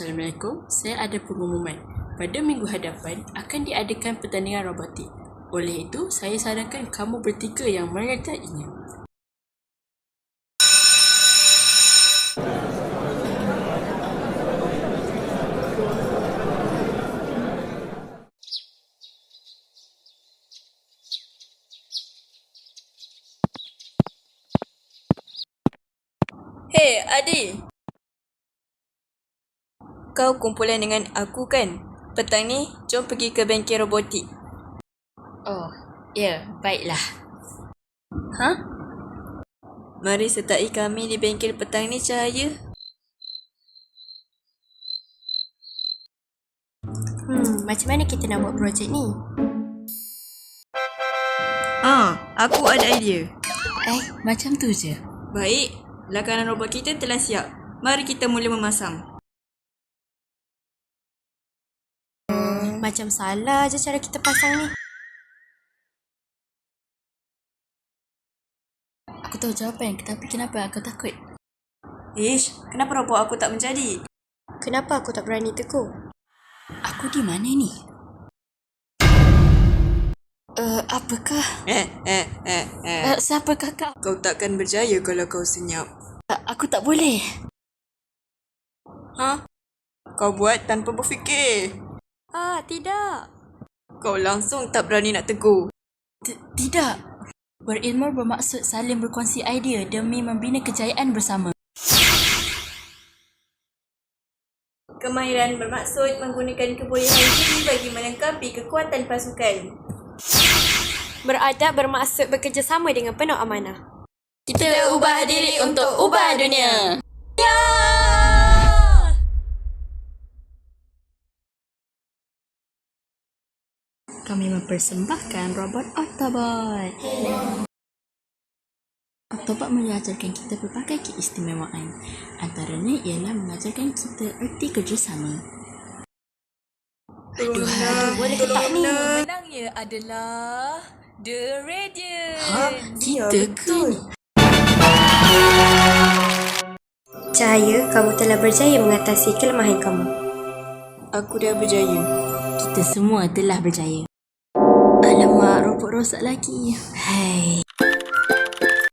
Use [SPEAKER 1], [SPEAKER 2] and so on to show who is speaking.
[SPEAKER 1] Assalamualaikum, saya ada pengumuman. Pada minggu hadapan akan diadakan pertandingan robotik. Oleh itu, saya sarankan kamu bertiga yang menyertainya.
[SPEAKER 2] Hei, Adi. Kau kumpulan dengan aku kan? Petang ni, jom pergi ke bengkel robotik.
[SPEAKER 1] Oh, ya, baiklah.
[SPEAKER 2] Ha? Mari sertai kami di bengkel petang ni, Cahaya.
[SPEAKER 3] Macam mana kita nak buat projek ni?
[SPEAKER 2] Aku ada idea.
[SPEAKER 1] Macam tu je.
[SPEAKER 2] Baik, lakaran robot kita telah siap. Mari kita mula memasang.
[SPEAKER 3] Macam salah je cara kita pasang ni.
[SPEAKER 1] Aku tahu jawapan, tapi kenapa aku takut?
[SPEAKER 2] Ish, kenapa robot aku tak menjadi?
[SPEAKER 3] Kenapa aku tak berani tegur?
[SPEAKER 1] Aku di mana ni? Apakah? Siapakah kau?
[SPEAKER 2] Kau takkan berjaya kalau kau senyap.
[SPEAKER 1] Aku tak boleh.
[SPEAKER 2] Kau buat tanpa berfikir.
[SPEAKER 3] Tidak.
[SPEAKER 2] Kau langsung tak berani nak tegur.
[SPEAKER 1] Tidak. Berilmu bermaksud saling berkongsi idea demi membina kejayaan bersama.
[SPEAKER 2] Kemahiran bermaksud menggunakan kebolehan diri bagi melengkapi kekuatan pasukan.
[SPEAKER 3] Beradab bermaksud bekerjasama dengan penuh amanah.
[SPEAKER 1] Kita ubah diri untuk ubah dunia. Kami mempersembahkan robot Autobot. Autobot mengajarkan kita pelbagai keistimewaan. Antaranya ialah mengajarkan kita erti kerjasama.
[SPEAKER 3] Aduh, boleh ke tak ni?
[SPEAKER 2] Menangnya adalah The Radiant.
[SPEAKER 1] Kita ke ni?
[SPEAKER 3] Cahaya, kamu telah berjaya mengatasi kelemahan kamu.
[SPEAKER 2] Aku dah berjaya.
[SPEAKER 1] Kita semua telah berjaya. Alamak, robot rosak lagi. Hai.